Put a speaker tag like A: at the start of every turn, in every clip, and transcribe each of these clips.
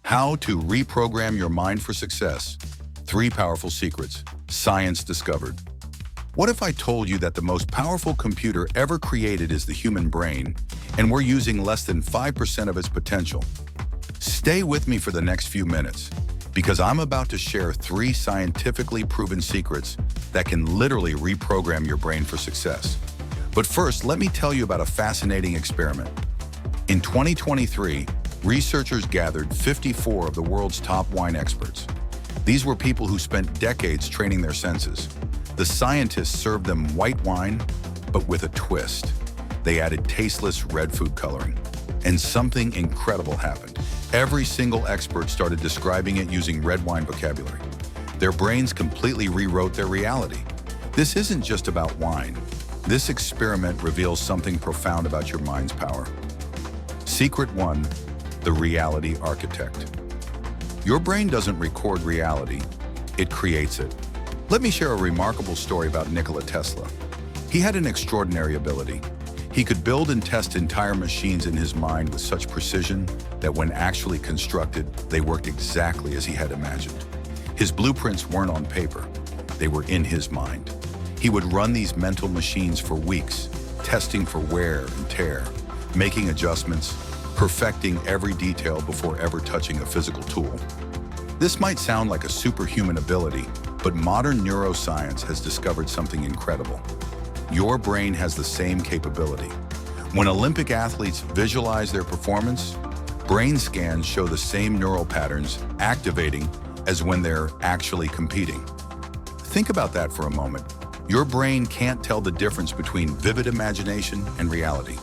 A: How to reprogram your mind for success. 3 powerful secrets science discovered. What if I told you that the most powerful computer ever created is the human brain, and we're using less than 5% of its potential? Stay with me for the next few minutes, because I'm about to share 3 scientifically proven secrets that can literally reprogram your brain for success. But first, let me tell you about a fascinating experiment. In 2023, researchers gathered 54 of the world's top wine experts. These were people who spent decades training their senses. The scientists served them white wine, but with a twist. They added tasteless red food coloring. And something incredible happened. Every single expert started describing it using red wine vocabulary. Their brains completely rewrote their reality. This isn't just about wine. This experiment reveals something profound about your mind's power. Secret 1, the reality architect. Your brain doesn't record reality, it creates it. Let me share a remarkable story about Nikola Tesla. He had an extraordinary ability. He could build and test entire machines in his mind with such precision that when actually constructed, they worked exactly as he had imagined. His blueprints weren't on paper, they were in his mind. He would run these mental machines for weeks, testing for wear and tear, making adjustments, perfecting every detail before ever touching a physical tool. This might sound like a superhuman ability, but modern neuroscience has discovered something incredible. Your brain has the same capability. When Olympic athletes visualize their performance, brain scans show the same neural patterns activating as when they're actually competing. Think about that for a moment. Your brain can't tell the difference between vivid imagination and reality.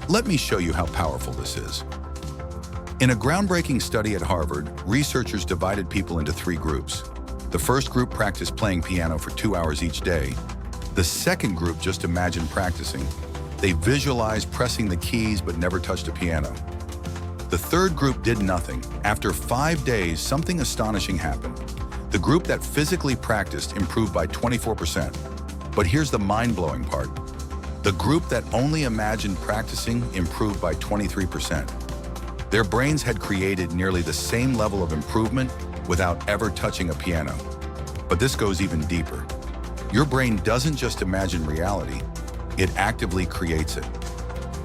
A: Let me show you how powerful this is. In a groundbreaking study at Harvard, researchers divided people into 3 groups. The first group practiced playing piano for 2 hours each day. The second group just imagined practicing. They visualized pressing the keys but never touched a piano. The third group did nothing. After 5 days, something astonishing happened. The group that physically practiced improved by 24%. But here's the mind-blowing part. The group that only imagined practicing improved by 23%. Their brains had created nearly the same level of improvement without ever touching a piano. But this goes even deeper. Your brain doesn't just imagine reality, it actively creates it.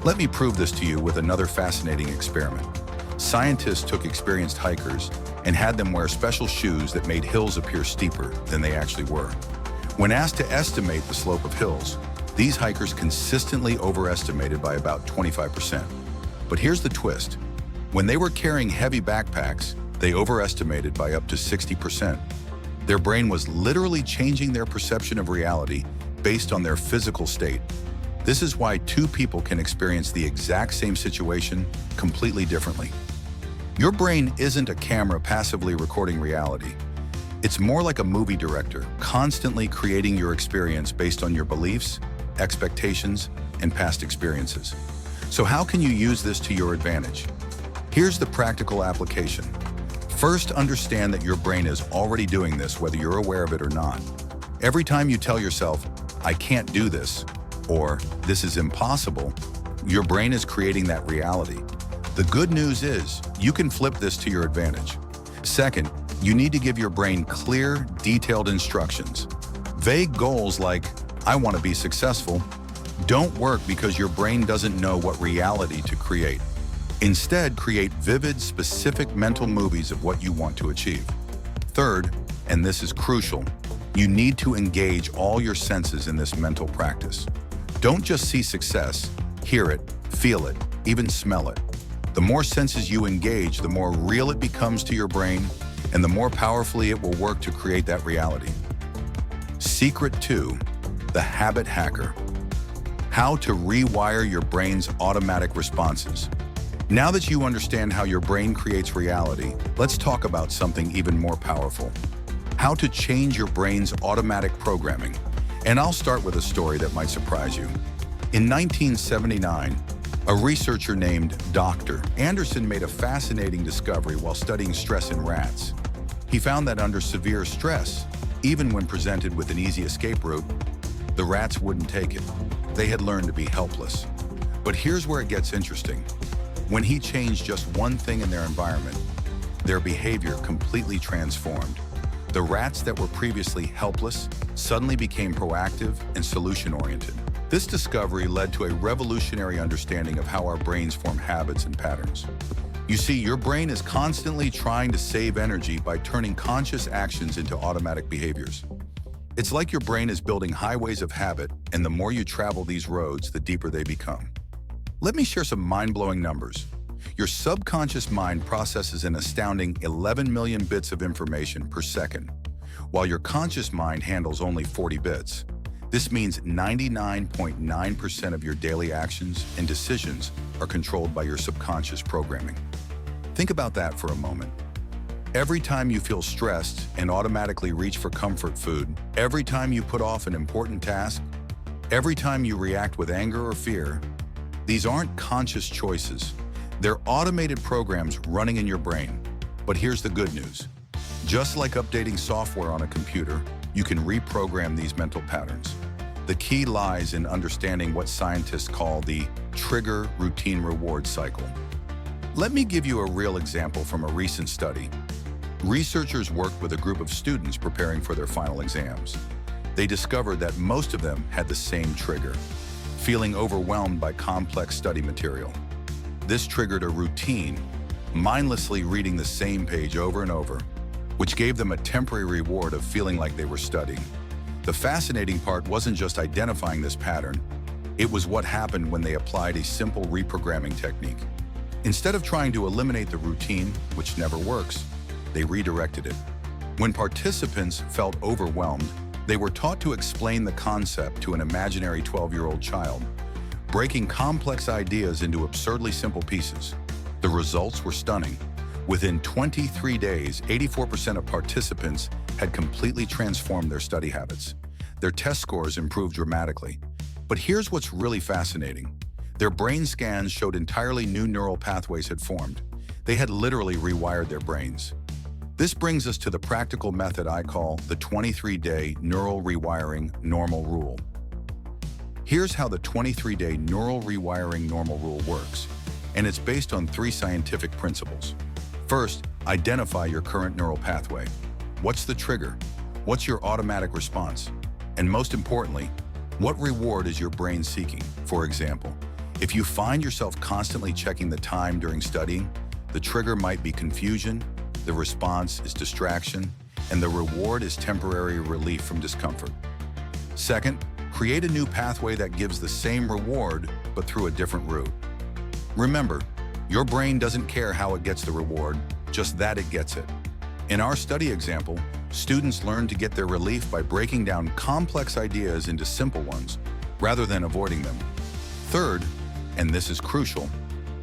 A: Let me prove this to you with another fascinating experiment. Scientists took experienced hikers and had them wear special shoes that made hills appear steeper than they actually were. When asked to estimate the slope of hills, these hikers consistently overestimated by about 25%. But here's the twist. When they were carrying heavy backpacks, they overestimated by up to 60%. Their brain was literally changing their perception of reality based on their physical state. This is why 2 people can experience the exact same situation completely differently. Your brain isn't a camera passively recording reality. It's more like a movie director, constantly creating your experience based on your beliefs, expectations, and past experiences. So how can you use this to your advantage? Here's the practical application. First, understand that your brain is already doing this whether you're aware of it or not. Every time you tell yourself, I can't do this, or this is impossible, your brain is creating that reality. The good news is, you can flip this to your advantage. Second, you need to give your brain clear, detailed instructions. Vague goals like, I want to be successful, don't work because your brain doesn't know what reality to create. Instead, create vivid, specific mental movies of what you want to achieve. Third, and this is crucial, you need to engage all your senses in this mental practice. Don't just see success, hear it, feel it, even smell it. The more senses you engage, the more real it becomes to your brain, and the more powerfully it will work to create that reality. Secret 2, the habit hacker. How to rewire your brain's automatic responses. Now that you understand how your brain creates reality, let's talk about something even more powerful. How to change your brain's automatic programming. And I'll start with a story that might surprise you. In 1979, a researcher named Dr. Anderson made a fascinating discovery while studying stress in rats. He found that under severe stress, even when presented with an easy escape route, the rats wouldn't take it. They had learned to be helpless. But here's where it gets interesting. When he changed just one thing in their environment, their behavior completely transformed. The rats that were previously helpless suddenly became proactive and solution-oriented. This discovery led to a revolutionary understanding of how our brains form habits and patterns. You see, your brain is constantly trying to save energy by turning conscious actions into automatic behaviors. It's like your brain is building highways of habit, and the more you travel these roads, the deeper they become. Let me share some mind-blowing numbers. Your subconscious mind processes an astounding 11 million bits of information per second, while your conscious mind handles only 40 bits. This means 99.9% of your daily actions and decisions are controlled by your subconscious programming. Think about that for a moment. Every time you feel stressed and automatically reach for comfort food, every time you put off an important task, every time you react with anger or fear, these aren't conscious choices. They're automated programs running in your brain. But here's the good news. Just like updating software on a computer, you can reprogram these mental patterns. The key lies in understanding what scientists call the trigger routine reward cycle. Let me give you a real example from a recent study. Researchers worked with a group of students preparing for their final exams. They discovered that most of them had the same trigger, feeling overwhelmed by complex study material. This triggered a routine, mindlessly reading the same page over and over, which gave them a temporary reward of feeling like they were studying. The fascinating part wasn't just identifying this pattern, it was what happened when they applied a simple reprogramming technique. Instead of trying to eliminate the routine, which never works, they redirected it. When participants felt overwhelmed, they were taught to explain the concept to an imaginary 12-year-old child, breaking complex ideas into absurdly simple pieces. The results were stunning. Within 23 days, 84% of participants had completely transformed their study habits. Their test scores improved dramatically. But here's what's really fascinating. Their brain scans showed entirely new neural pathways had formed. They had literally rewired their brains. This brings us to the practical method I call the 23-day neural rewiring normal rule. Here's how the 23-day neural rewiring normal rule works, and it's based on 3 scientific principles. First, identify your current neural pathway. What's the trigger? What's your automatic response? And most importantly, what reward is your brain seeking? For example, if you find yourself constantly checking the time during studying, the trigger might be confusion, the response is distraction, and the reward is temporary relief from discomfort. Second, create a new pathway that gives the same reward, but through a different route. Remember, your brain doesn't care how it gets the reward, just that it gets it. In our study example, students learned to get their relief by breaking down complex ideas into simple ones, rather than avoiding them. Third, and this is crucial,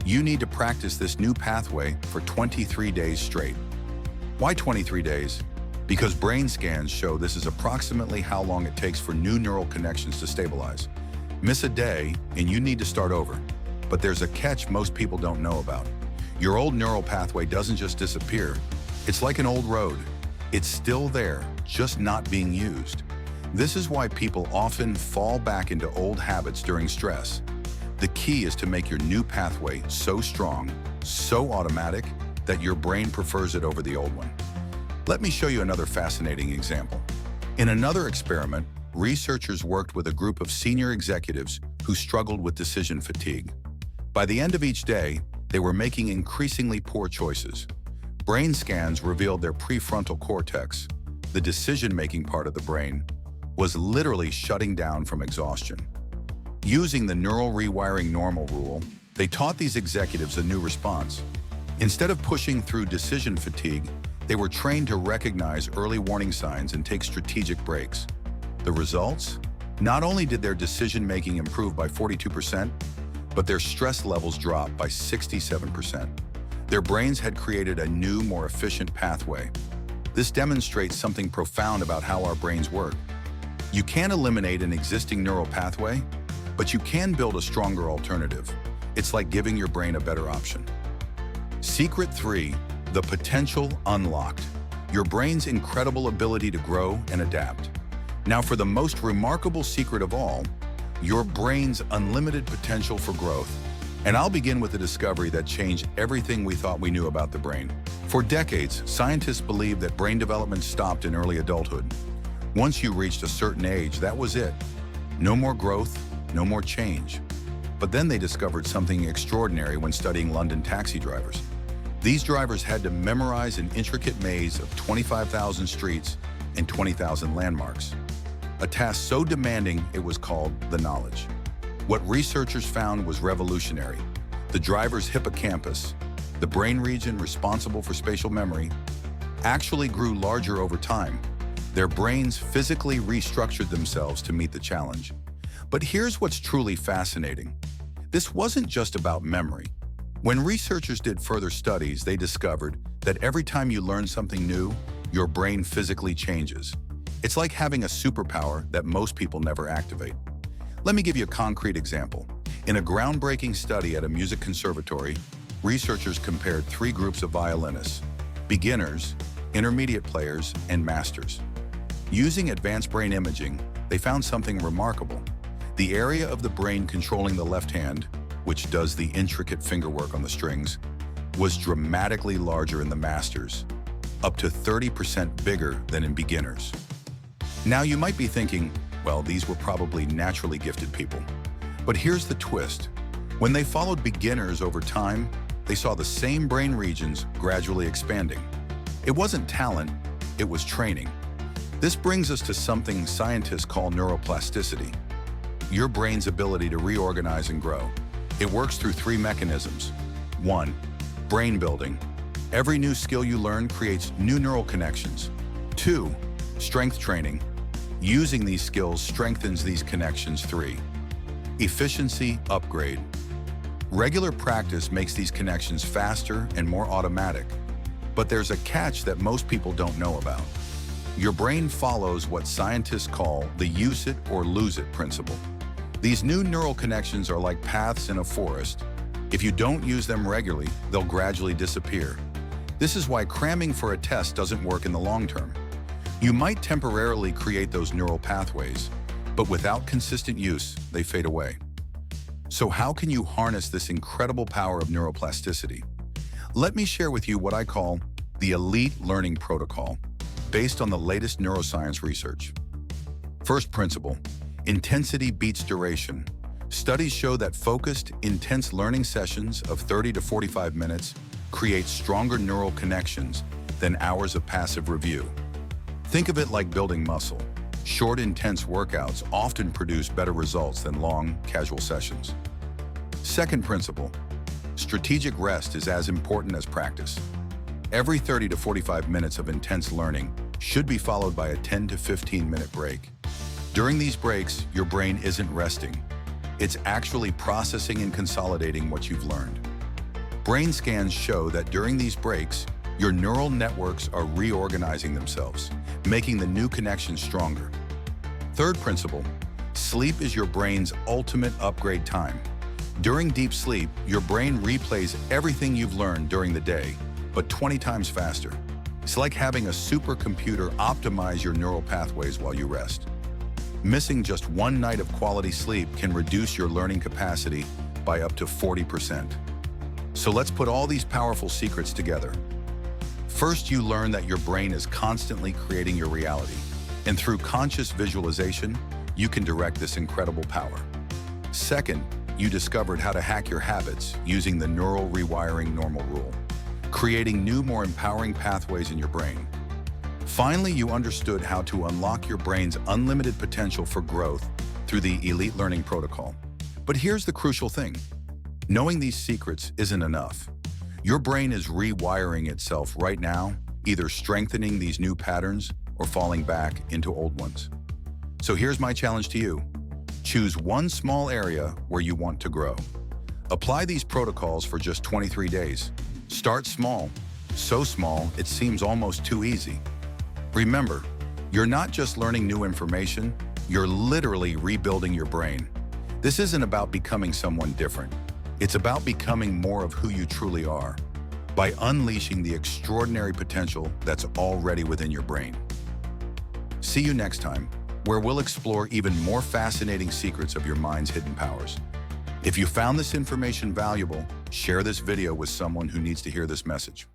A: you need to practice this new pathway for 23 days straight. Why 23 days? Because brain scans show this is approximately how long it takes for new neural connections to stabilize. Miss a day, and you need to start over. But there's a catch most people don't know about. Your old neural pathway doesn't just disappear. It's like an old road. It's still there, just not being used. This is why people often fall back into old habits during stress. The key is to make your new pathway so strong, so automatic, that your brain prefers it over the old one. Let me show you another fascinating example. In another experiment, researchers worked with a group of senior executives who struggled with decision fatigue. By the end of each day, they were making increasingly poor choices. Brain scans revealed their prefrontal cortex, the decision-making part of the brain, was literally shutting down from exhaustion. Using the neural rewiring normal rule, they taught these executives a new response. Instead of pushing through decision fatigue, they were trained to recognize early warning signs and take strategic breaks. The results? Not only did their decision-making improve by 42%, but their stress levels dropped by 67%. Their brains had created a new, more efficient pathway. This demonstrates something profound about how our brains work. You can't eliminate an existing neural pathway, but you can build a stronger alternative. It's like giving your brain a better option. Secret 3, the potential unlocked. Your brain's incredible ability to grow and adapt. Now for the most remarkable secret of all, your brain's unlimited potential for growth. And I'll begin with a discovery that changed everything we thought we knew about the brain. For decades, scientists believed that brain development stopped in early adulthood. Once you reached a certain age, that was it. No more growth, no more change. But then they discovered something extraordinary when studying London taxi drivers. These drivers had to memorize an intricate maze of 25,000 streets and 20,000 landmarks. A task so demanding it was called the knowledge. What researchers found was revolutionary. The driver's hippocampus, the brain region responsible for spatial memory, actually grew larger over time. Their brains physically restructured themselves to meet the challenge. But here's what's truly fascinating. This wasn't just about memory. When researchers did further studies, they discovered that every time you learn something new, your brain physically changes. It's like having a superpower that most people never activate. Let me give you a concrete example. In a groundbreaking study at a music conservatory, researchers compared 3 groups of violinists: beginners, intermediate players, and masters. Using advanced brain imaging, they found something remarkable. The area of the brain controlling the left hand, which does the intricate fingerwork on the strings, was dramatically larger in the masters, up to 30% bigger than in beginners. Now you might be thinking, well, these were probably naturally gifted people. But here's the twist. When they followed beginners over time, they saw the same brain regions gradually expanding. It wasn't talent, it was training. This brings us to something scientists call neuroplasticity, your brain's ability to reorganize and grow. It works through 3 mechanisms. 1. Brain building. Every new skill you learn creates new neural connections. 2. Strength training. Using these skills strengthens these connections. 3. Efficiency upgrade. Regular practice makes these connections faster and more automatic. But there's a catch that most people don't know about. Your brain follows what scientists call the use it or lose it principle. These new neural connections are like paths in a forest. If you don't use them regularly, they'll gradually disappear. This is why cramming for a test doesn't work in the long term. You might temporarily create those neural pathways, but without consistent use, they fade away. So how can you harness this incredible power of neuroplasticity? Let me share with you what I call the elite learning protocol, based on the latest neuroscience research. First principle: intensity beats duration. Studies show that focused, intense learning sessions of 30 to 45 minutes create stronger neural connections than hours of passive review. Think of it like building muscle. Short, intense workouts often produce better results than long, casual sessions. Second principle: strategic rest is as important as practice. Every 30 to 45 minutes of intense learning should be followed by a 10 to 15-minute break. During these breaks, your brain isn't resting. It's actually processing and consolidating what you've learned. Brain scans show that during these breaks, your neural networks are reorganizing themselves, making the new connections stronger. Third principle: sleep is your brain's ultimate upgrade time. During deep sleep, your brain replays everything you've learned during the day, but 20 times faster. It's like having a supercomputer optimize your neural pathways while you rest. Missing just 1 night of quality sleep can reduce your learning capacity by up to 40%. So let's put all these powerful secrets together. First, you learn that your brain is constantly creating your reality, and through conscious visualization, you can direct this incredible power. Second, you discovered how to hack your habits using the neural rewiring normal rule, creating new, more empowering pathways in your brain. Finally, you understood how to unlock your brain's unlimited potential for growth through the elite learning protocol. But here's the crucial thing. Knowing these secrets isn't enough. Your brain is rewiring itself right now, either strengthening these new patterns or falling back into old ones. So here's my challenge to you. Choose one small area where you want to grow. Apply these protocols for just 23 days. Start small, so small it seems almost too easy. Remember, you're not just learning new information, you're literally rebuilding your brain. This isn't about becoming someone different. It's about becoming more of who you truly are, by unleashing the extraordinary potential that's already within your brain. See you next time, where we'll explore even more fascinating secrets of your mind's hidden powers. If you found this information valuable, share this video with someone who needs to hear this message.